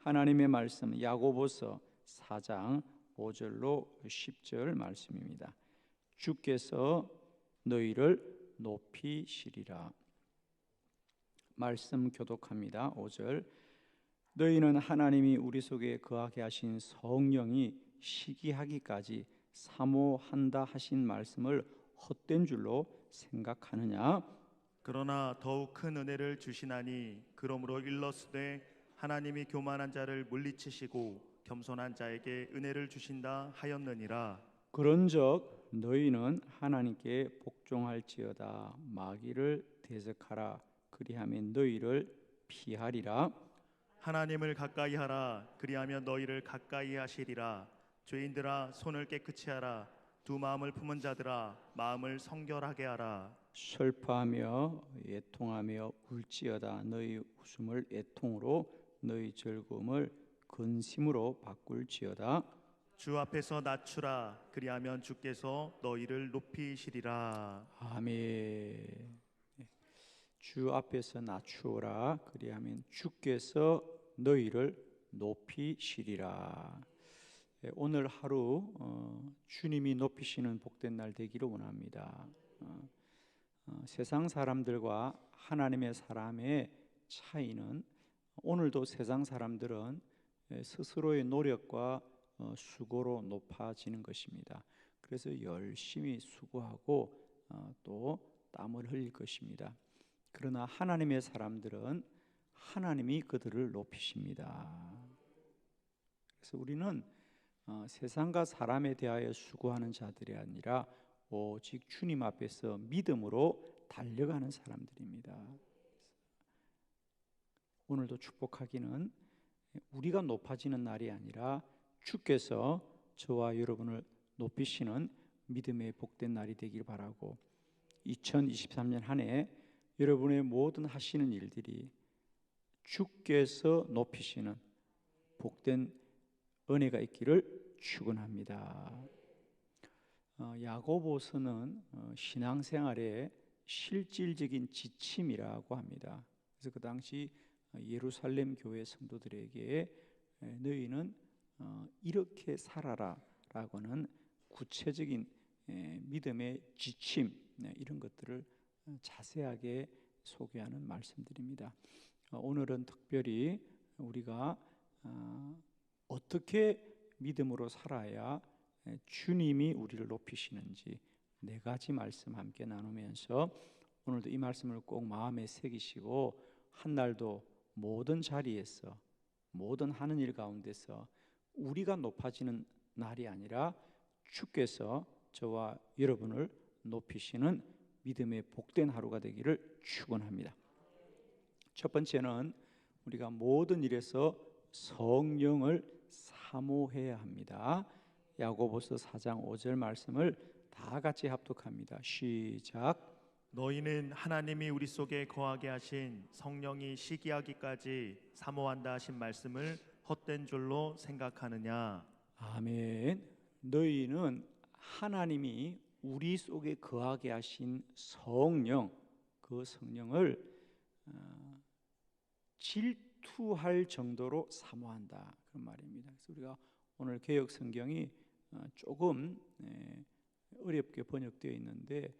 하나님의 말씀 야고보서 4장 5절로 10절 말씀입니다. 주께서 너희를 높이시리라. 말씀 교독합니다. 5절. 너희는 하나님이 우리 속에 거하게 하신 성령이 시기하기까지 사모한다 하신 말씀을 헛된 줄로 생각하느냐? 그러나 더욱 큰 은혜를 주시나니 그러므로 일러스되 하나님이 교만한 자를 물리치시고 겸손한 자에게 은혜를 주신다 하였느니라. 그런즉 너희는 하나님께 복종할지어다. 마귀를 대적하라. 그리하면 너희를 피하리라. 하나님을 가까이 하라. 그리하면 너희를 가까이 하시리라. 죄인들아 손을 깨끗이 하라. 두 마음을 품은 자들아 마음을 성결하게 하라. 슬퍼하며 애통하며 울지어다. 너희 웃음을 애통으로 너희 즐거움을 근심으로 바꿀지어다. 주 앞에서 낮추라. 그리하면 주께서 너희를 높이시리라. 아멘. 주 앞에서 낮추어라. 그리하면 주께서 너희를 높이시리라. 오늘 하루 주님이 높이시는 복된 날 되기를 원합니다. 세상 사람들과 하나님의 사람의 차이는, 오늘도 세상 사람들은 스스로의 노력과 수고로 높아지는 것입니다. 그래서 열심히 수고하고 또 땀을 흘릴 것입니다. 그러나 하나님의 사람들은 하나님이 그들을 높이십니다. 그래서 우리는 세상과 사람에 대하여 수고하는 자들이 아니라 오직 주님 앞에서 믿음으로 달려가는 사람들입니다. 오늘도 축복하기는 우리가 높아지는 날이 아니라 주께서 저와 여러분을 높이시는 믿음의 복된 날이 되길 바라고, 2023년 한 해 여러분의 모든 하시는 일들이 주께서 높이시는 복된 은혜가 있기를 축원합니다. 야고보서는 신앙생활의 실질적인 지침이라고 합니다. 그래서 그 당시 예루살렘 교회 성도들에게 너희는 이렇게 살아라 라고는 구체적인 믿음의 지침, 이런 것들을 자세하게 소개하는 말씀들입니다. 오늘은 특별히 우리가 어떻게 믿음으로 살아야 주님이 우리를 높이시는지 4가지 말씀 함께 나누면서 오늘도 이 말씀을 꼭 마음에 새기시고 한 날도 모든 자리에서, 모든 하는 일 가운데서 우리가 높아지는 날이 아니라 주께서 저와 여러분을 높이시는 믿음의 복된 하루가 되기를 축원합니다. 첫 번째는 우리가 모든 일에서 성령을 사모해야 합니다. 야고보서 4장 5절 말씀을 다 같이 합독합니다. 시작. 너희는 하나님이 우리 속에 거하게 하신 성령이 시기하기까지 사모한다 하신 말씀을 헛된 줄로 생각하느냐? 아멘. 너희는 하나님이 우리 속에 거하게 하신 성령, 그 성령을 질투할 정도로 사모한다, 그런 말입니다. 그래서 우리가 오늘 개역 성경이 조금 어렵게 번역되어 있는데,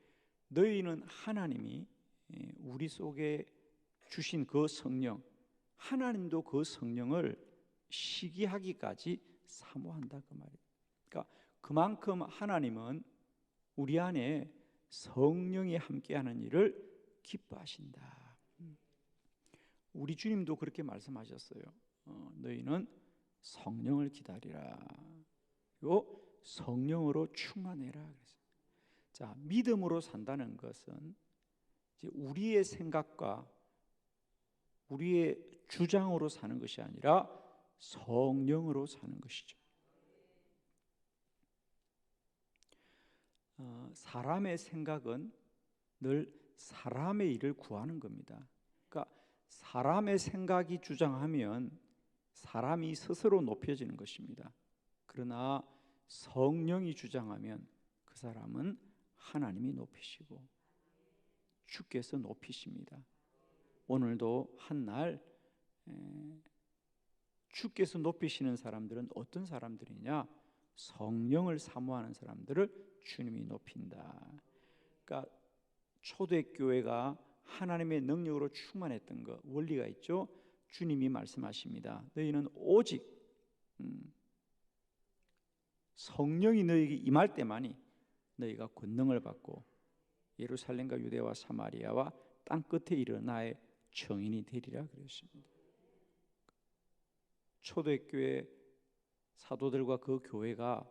너희는 하나님이 우리 속에 주신 그 성령, 하나님도 그 성령을 시기하기까지 사모한다, 그 말이에요. 그러니까 그만큼 하나님은 우리 안에 성령이 함께하는 일을 기뻐하신다. 우리 주님도 그렇게 말씀하셨어요. 너희는 성령을 기다리라. 그리고 성령으로 충만해라. 그랬어요. 자, 믿음으로 산다는 것은 이제 우리의 생각과 우리의 주장으로 사는 것이 아니라 성령으로 사는 것이죠. 사람의 생각은 늘 사람의 일을 구하는 겁니다. 그러니까 사람의 생각이 주장하면 사람이 스스로 높여지는 것입니다. 그러나 성령이 주장하면 그 사람은 하나님이 높이시고 주께서 높이십니다. 오늘도 한 날 주께서 높이시는 사람들은 어떤 사람들이냐? 성령을 사모하는 사람들을 주님이 높인다. 그러니까 초대교회가 하나님의 능력으로 충만했던 것, 원리가 있죠. 주님이 말씀하십니다. 너희는 오직 성령이 너희에게 임할 때만이 너희가 권능을 받고 예루살렘과 유대와 사마리아와 땅 끝에 이르러 나의 증인이 되리라 그랬습니다. 초대교회 사도들과 그 교회가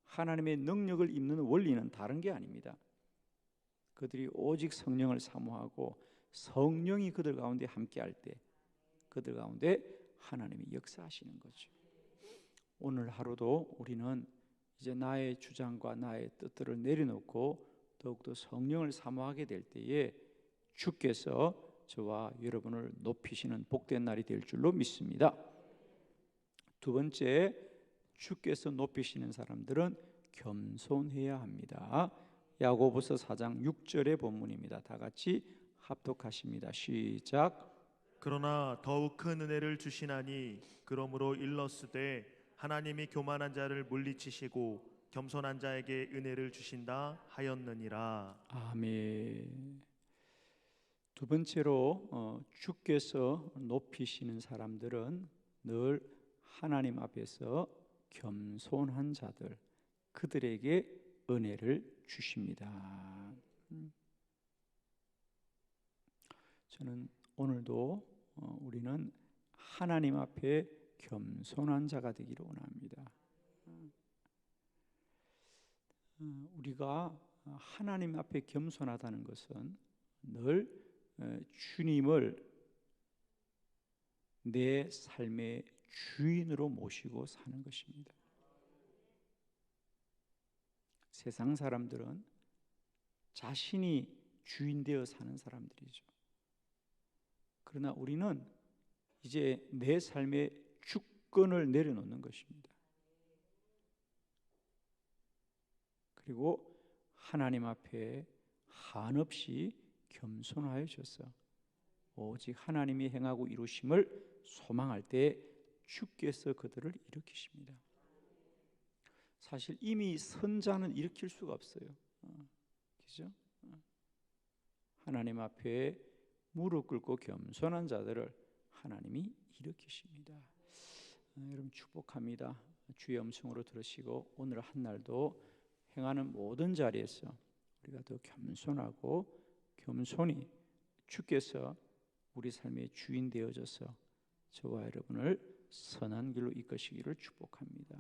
하나님의 능력을 입는 원리는 다른 게 아닙니다. 그들이 오직 성령을 사모하고 성령이 그들 가운데 함께할 때 그들 가운데 하나님이 역사하시는 거죠. 오늘 하루도 우리는 이제 나의 주장과 나의 뜻들을 내려놓고 더욱더 성령을 사모하게 될 때에 주께서 저와 여러분을 높이시는 복된 날이 될 줄로 믿습니다. 두 번째, 주께서 높이시는 사람들은 겸손해야 합니다. 야고보서 4장 6절의 본문입니다. 다 같이 합독하십니다. 시작. 그러나 더욱 큰 은혜를 주시나니 그러므로 일러스되 하나님이 교만한 자를 물리치시고 겸손한 자에게 은혜를 주신다 하였느니라. 아멘. 두 번째로 주께서 높이시는 사람들은 늘 하나님 앞에서 겸손한 자들, 그들에게 은혜를 주십니다. 저는 오늘도 우리는 하나님 앞에 겸손한 자가 되기를 원합니다. 우리가 하나님 앞에 겸손하다는 것은 늘 주님을 내 삶의 주인으로 모시고 사는 것입니다. 세상 사람들은 자신이 주인 되어 사는 사람들이죠. 그러나 우리는 이제 내 삶의 주권을 내려놓는 것입니다. 그리고 하나님 앞에 한없이 겸손하여져서 오직 하나님이 행하고 이루심을 소망할 때 주께서 그들을 일으키십니다. 사실 이미 선자는 일으킬 수가 없어요. 그죠? 하나님 앞에 무릎 꿇고 겸손한 자들을 하나님이 일으키십니다. 여러분 축복합니다. 주의 음성으로 들으시고 오늘 한 날도 행하는 모든 자리에서 우리가 더 겸손하고 겸손히 주께서 우리 삶의 주인 되어져서 저와 여러분을 선한 길로 이끄시기를 축복합니다.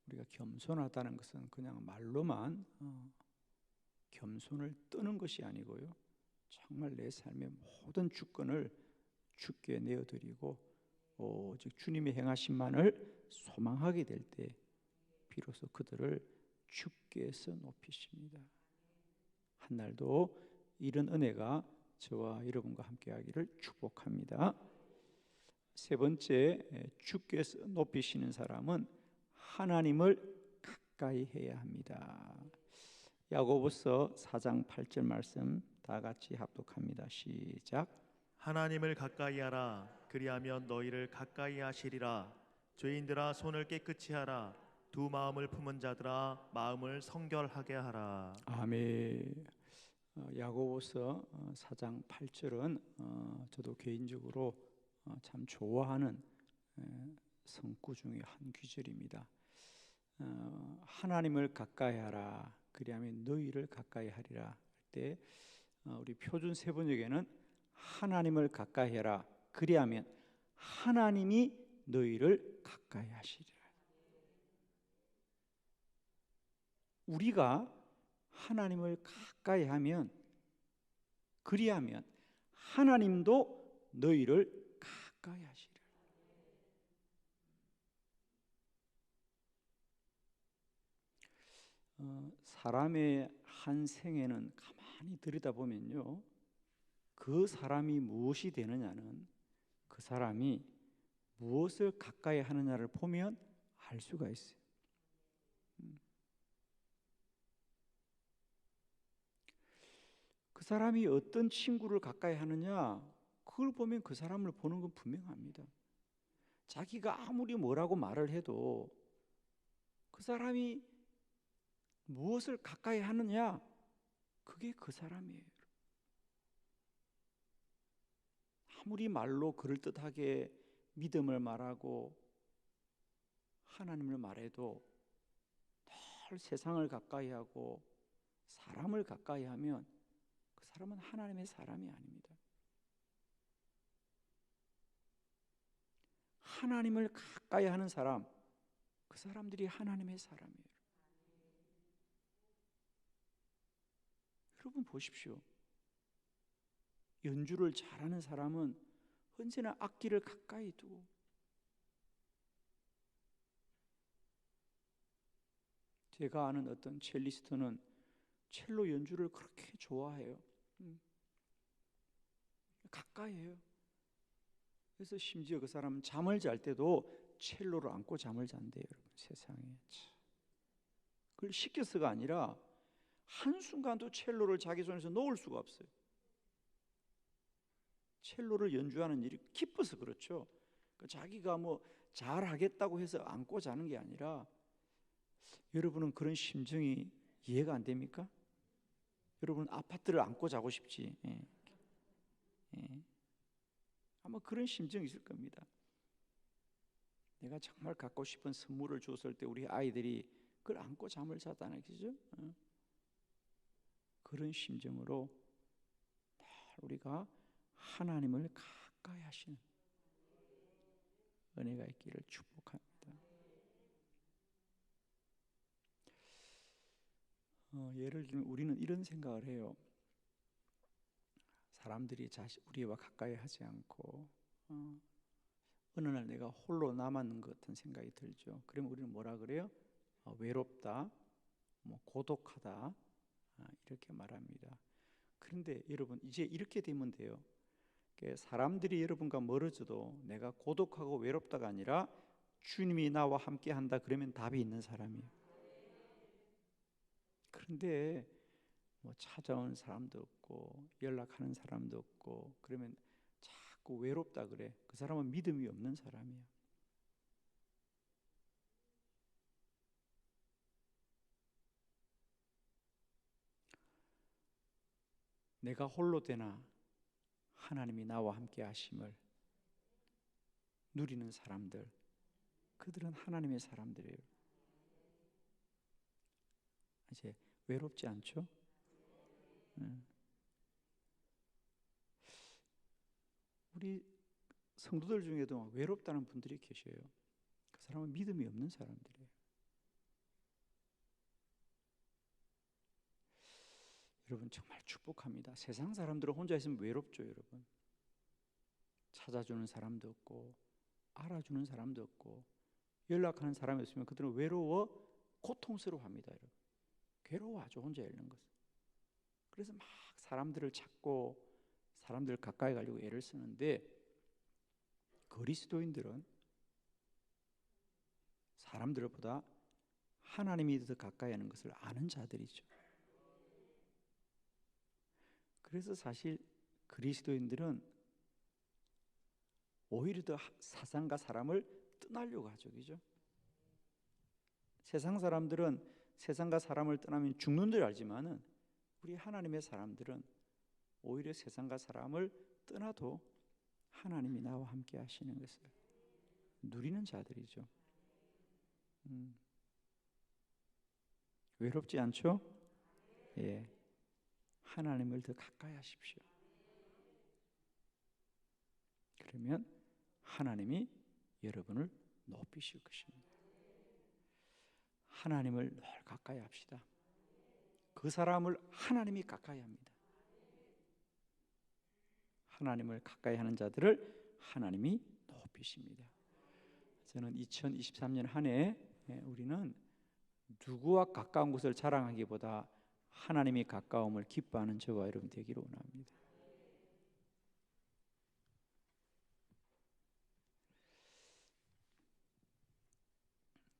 우리가 겸손하다는 것은 그냥 말로만 겸손을 뜨는 것이 아니고요, 정말 내 삶의 모든 주권을 주께 내어드리고 오직 주님의 행하심만을 소망하게 될 때 비로소 그들을 주께서 높이십니다. 한 날도 이런 은혜가 저와 여러분과 함께하기를 축복합니다. 세 번째, 주께서 높이시는 사람은 하나님을 가까이 해야 합니다. 야고보서 4장 8절 말씀 다 같이 합독합니다. 시작. 하나님을 가까이 하라. 그리하면 너희를 가까이 하시리라. 죄인들아 손을 깨끗이 하라. 두 마음을 품은 자들아 마음을 성결하게 하라. 아멘. 야고보서 4장 8절은 저도 개인적으로 참 좋아하는 성구 중에 한 구절입니다. 하나님을 가까이 하라. 그리하면 너희를 가까이 하리라 할 때 우리 표준 세번역에는 하나님을 가까이 해라. 그리하면 하나님이 너희를 가까이 하시리라. 우리가 하나님을 가까이 하면, 그리하면 하나님도 너희를 가까이 하시리라. 사람의 한 생애는 가만히 들여다보면요, 그 사람이 무엇이 되느냐는 그 사람이 무엇을 가까이 하느냐를 보면 알 수가 있어요. 그 사람이 어떤 친구를 가까이 하느냐, 그걸 보면 그 사람을 보는 건 분명합니다. 자기가 아무리 뭐라고 말을 해도 그 사람이 무엇을 가까이 하느냐, 그게 그 사람이에요. 아무리 말로 그럴듯하게 믿음을 말하고 하나님을 말해도 늘 세상을 가까이 하고 사람을 가까이 하면 그 사람은 하나님의 사람이 아닙니다. 하나님을 가까이 하는 사람, 그 사람들이 하나님의 사람이에요. 여러분 보십시오. 연주를 잘하는 사람은 언제나 악기를 가까이 두고, 제가 아는 어떤 첼리스트는 첼로 연주를 그렇게 좋아해요. 가까이 해요. 그래서 심지어 그 사람은 잠을 잘 때도 첼로를 안고 잠을 잔대요. 여러분, 세상에. 그걸 시켜서가 아니라 한순간도 첼로를 자기 손에서 놓을 수가 없어요. 첼로를 연주하는 일이 기뻐서 그렇죠. 자기가 뭐 잘하겠다고 해서 안고 자는 게 아니라, 여러분은 그런 심정이 이해가 안 됩니까? 여러분 아파트를 안고 자고 싶지. 아마 그런 심정이 있을 겁니다. 내가 정말 갖고 싶은 선물을 줬을 때 우리 아이들이 그걸 안고 잠을 자다는 거죠. 그런 심정으로 우리가 하나님을 가까이 하시는 은혜가 있기를 축복합니다. 예를 들면 우리는 이런 생각을 해요. 사람들이 우리와 가까이 하지 않고 어느 날 내가 홀로 남았는 것 같은 생각이 들죠. 그러면 우리는 뭐라 그래요? 외롭다, 고독하다, 이렇게 말합니다. 그런데 여러분, 이제 이렇게 되면 돼요. 사람들이 여러분과 멀어져도 내가 고독하고 외롭다가 아니라 주님이 나와 함께 한다, 그러면 답이 있는 사람이에요. 그런데 찾아오는 사람도 없고 연락하는 사람도 없고 그러면 자꾸 외롭다 그래. 그 사람은 믿음이 없는 사람이야. 내가 홀로 되나 하나님이 나와 함께 하심을 누리는 사람들, 그들은 하나님의 사람들이에요. 이제 외롭지 않죠? 우리 성도들 중에도 외롭다는 분들이 계셔요. 그 사람은 믿음이 없는 사람들이에요. 여러분 정말 축복합니다. 세상 사람들은 혼자 있으면 외롭죠, 여러분. 찾아주는 사람도 없고 알아주는 사람도 없고 연락하는 사람이 없으면 그들은 외로워 고통스러워합니다, 여러분. 괴로워하죠, 혼자 있는 것은. 그래서 막 사람들을 찾고 사람들 가까이 가려고 애를 쓰는데, 그리스도인들은 사람들보다 하나님이 더 가까이 하는 것을 아는 자들이죠. 그래서 사실 그리스도인들은 오히려 더 세상과 사람을 떠나려고 하죠, 그죠? 세상 사람들은 세상과 사람을 떠나면 죽는 줄 알지만은 우리 하나님의 사람들은 오히려 세상과 사람을 떠나도 하나님이 나와 함께 하시는 것을 누리는 자들이죠. 외롭지 않죠? 예. 하나님을 더 가까이 하십시오. 그러면 하나님이 여러분을 높이실 것입니다. 하나님을 늘 가까이 합시다. 그 사람을 하나님이 가까이 합니다. 하나님을 가까이 하는 자들을 하나님이 높이십니다. 저는 2023년 한 해 우리는 누구와 가까운 것을 자랑하기보다 하나님이 가까움을 기뻐하는 저와 여러분 되기를 원합니다.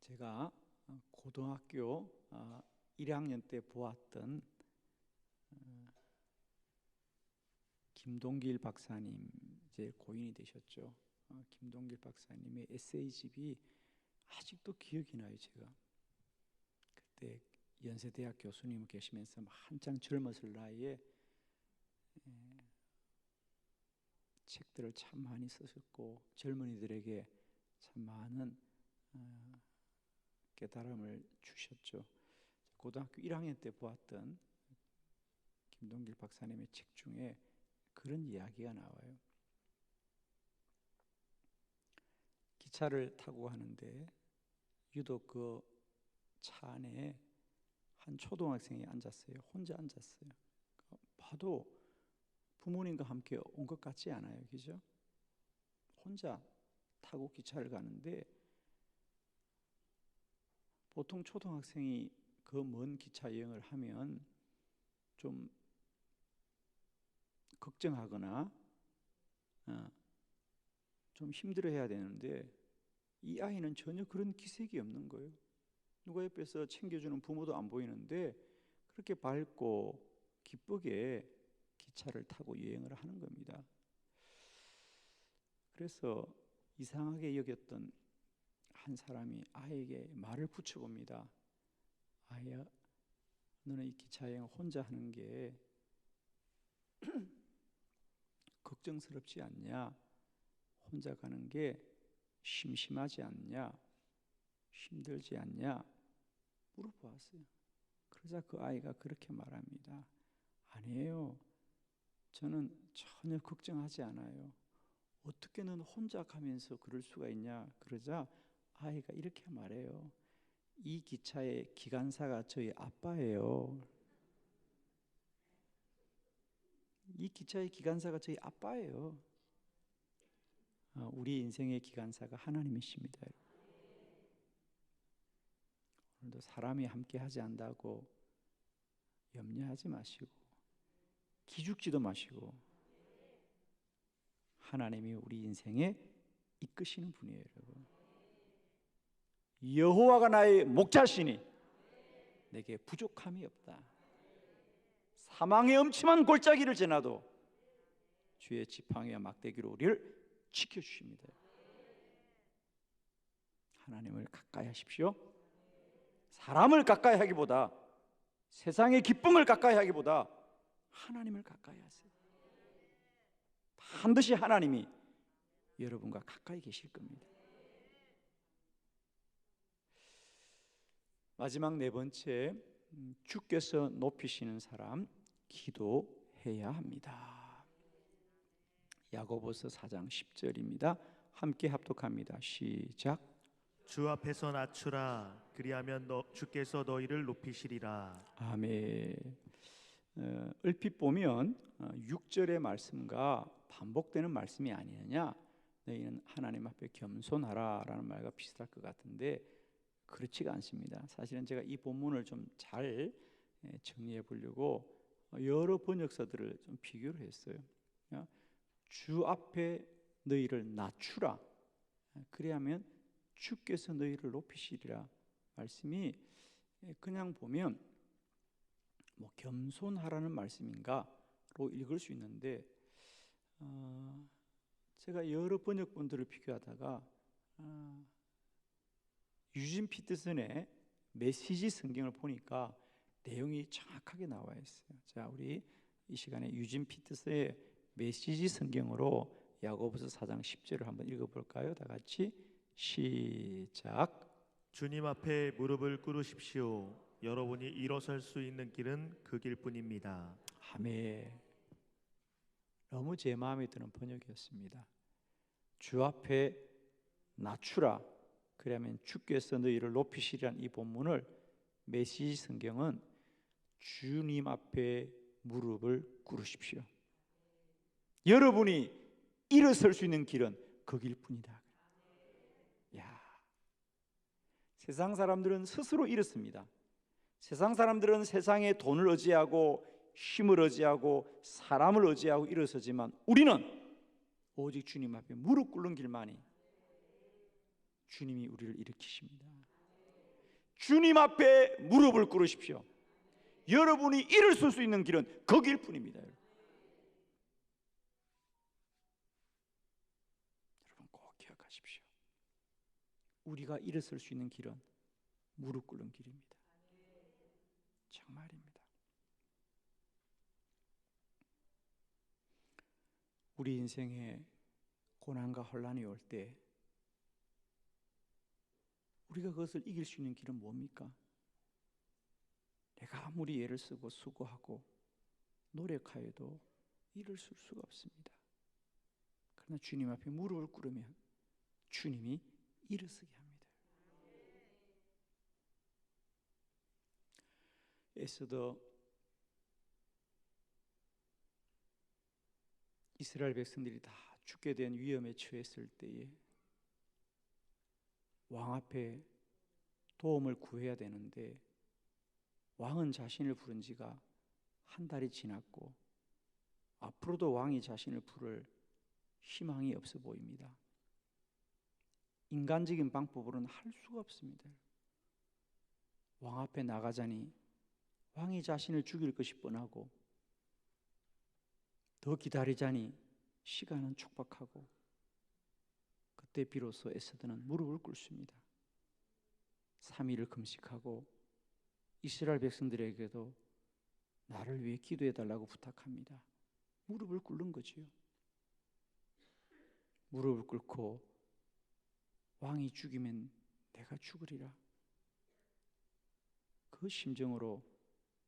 제가 고등학교 1학년 때 보았던 김동길 박사님 이제 고인이 되셨죠. 김동길 박사님의 에세이집이 아직도 기억이 나요. 제가 그때 연세대학 교수님 계시면서 한창 젊었을 나이에 책들을 참 많이 쓰셨고 젊은이들에게 참 많은 깨달음을 주셨죠. 고등학교 1학년 때 보았던 김동길 박사님의 책 중에 그런 이야기가 나와요. 기차를 타고 가는데 유독 그 차 안에 한 초등학생이 앉았어요. 혼자 앉았어요. 봐도 부모님과 함께 온 것 같지 않아요. 그죠? 혼자 타고 기차를 가는데 보통 초등학생이 그 먼 기차 여행을 하면 좀 걱정하거나 좀 힘들어해야 되는데 이 아이는 전혀 그런 기색이 없는 거예요. 누가 옆에서 챙겨주는 부모도 안 보이는데 그렇게 밝고 기쁘게 기차를 타고 여행을 하는 겁니다. 그래서 이상하게 여겼던 한 사람이 아이에게 말을 붙여봅니다. 아이야, 너는 이 기차 여행 혼자 하는 게 걱정스럽지 않냐? 혼자 가는 게 심심하지 않냐? 힘들지 않냐? 물어보았어요. 그러자 그 아이가 그렇게 말합니다. 아니에요. 저는 전혀 걱정하지 않아요. 어떻게 넌 혼자 가면서 그럴 수가 있냐? 그러자 아이가 이렇게 말해요. 이 기차의 기관사가 저희 아빠예요. 이 기차의 기관사가 저희 아빠예요. 우리 인생의 기관사가 하나님이십니다. 오늘도 사람이 함께 하지 않는다고 염려하지 마시고 기죽지도 마시고 하나님이 우리 인생에 이끄시는 분이에요. 여러분. 여호와가 나의 목자시니 내게 부족함이 없다. 사망의 음침한 골짜기를 지나도 주의 지팡이와 막대기로 우리를 지켜주십니다. 하나님을 가까이 하십시오. 사람을 가까이 하기보다 세상의 기쁨을 가까이 하기보다 하나님을 가까이 하세요. 반드시 하나님이 여러분과 가까이 계실 겁니다. 마지막 네 번째, 주께서 높이시는 사람 기도해야 합니다. 야고보서 4장 10절입니다. 함께 합독합니다. 시작. 주 앞에서 낮추라. 그리하면 주께서 너희를 높이시리라. 아멘. 얼핏 보면 6절의 말씀과 반복되는 말씀이 아니느냐, 너희는 하나님 앞에 겸손하라라는 말과 비슷할 것 같은데 그렇지가 않습니다. 사실은 제가 이 본문을 좀 잘 정리해 보려고 여러 번역서들을 좀 비교를 했어요. 주 앞에 너희를 낮추라. 그리하면 주께서 너희를 높이시리라. 말씀이 그냥 보면 뭐 겸손하라는 말씀인가로 읽을 수 있는데 제가 여러 번역본들을 비교하다가 유진 피터슨의 메시지 성경을 보니까 내용이 정확하게 나와 있어요. 자, 우리 이 시간에 유진 피터슨의 메시지 성경으로 야고보서 4장 10절을 한번 읽어볼까요? 다 같이 시작. 주님 앞에 무릎을 꿇으십시오. 여러분이 일어설 수 있는 길은 그 길뿐입니다. 아멘. 너무 제 마음에 드는 번역이었습니다. 주 앞에 낮추라. 그러면 주께서 너희를 높이시리란 이 본문을 메시지 성경은 주님 앞에 무릎을 꿇으십시오. 여러분이 일어설 수 있는 길은 그 길뿐이다. 야, 세상 사람들은 스스로 일었습니다. 세상 사람들은 세상에 돈을 의지하고 힘을 의지하고 사람을 의지하고 일어서지만 우리는 오직 주님 앞에 무릎 꿇는 길만이 주님이 우리를 일으키십니다. 주님 앞에 무릎을 꿇으십시오. 여러분이 일어설 수 있는 길은 그 길뿐입니다. 기억하십시오. 우리가 일어설 수 있는 길은 무릎 꿇는 길입니다. 정말입니다. 우리 인생에 고난과 혼란이 올 때 우리가 그것을 이길 수 있는 길은 뭡니까? 내가 아무리 애를 쓰고 수고하고 노력하여도 일어설 수가 없습니다. 그러나 주님 앞에 무릎을 꿇으면 주님이 일어서게 합니다. 에스더 이스라엘 백성들이 다 죽게 된 위험에 처했을 때에 왕 앞에 도움을 구해야 되는데 왕은 자신을 부른 지가 한 달이 지났고 앞으로도 왕이 자신을 부를 희망이 없어 보입니다. 인간적인 방법으로는 할 수가 없습니다. 왕 앞에 나가자니 왕이 자신을 죽일 것이 뻔하고 더 기다리자니 시간은 촉박하고 그때 비로소 에스더는 무릎을 꿇습니다. 3일을 금식하고 이스라엘 백성들에게도 나를 위해 기도해 달라고 부탁합니다. 무릎을 꿇는 거지요. 무릎을 꿇고 왕이 죽이면 내가 죽으리라. 그 심정으로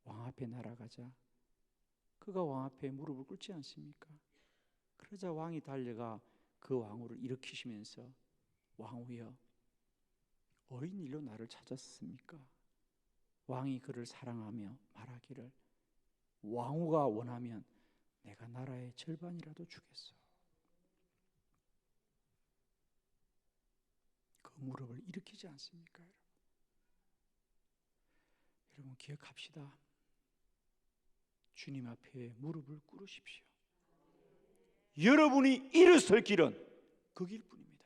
왕 앞에 날아가자 그가 왕 앞에 무릎을 꿇지 않습니까? 그러자 왕이 달려가 그 왕후를 일으키시면서 왕후여 어인 일로 나를 찾았습니까? 왕이 그를 사랑하며 말하기를 왕후가 원하면 내가 나라의 절반이라도 주겠소. 그 무릎을 일으키지 않습니까? 여러분 기억합시다. 주님 앞에 무릎을 꿇으십시오. 여러분이 일어설 길은 그 길뿐입니다.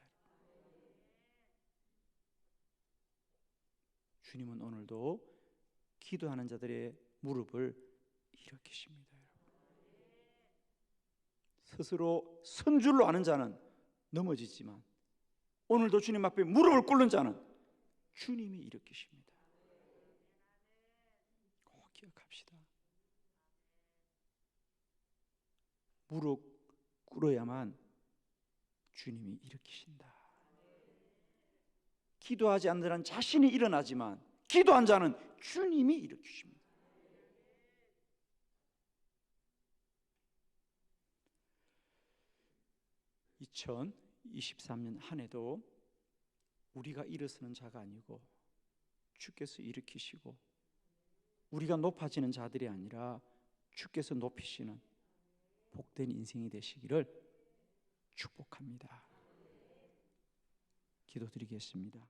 주님은 오늘도 기도하는 자들의 무릎을 일으키십니다. 스스로 선 줄로 아는 자는 넘어지지만 오늘도 주님 앞에 무릎을 꿇는 자는 주님이 일으키십니다. 꼭 기억합시다. 무릎 꿇어야만 주님이 일으키신다. 기도하지 않는 자는 자신이 일어나지만 기도한 자는 주님이 일으키십니다. (2023년) 한 해도 우리가 일어서는 자가 아니고 주께서 일으키시고 우리가 높아지는 자들이 아니라 주께서 높이시는 복된 인생이 되시기를 축복합니다. 기도드리겠습니다.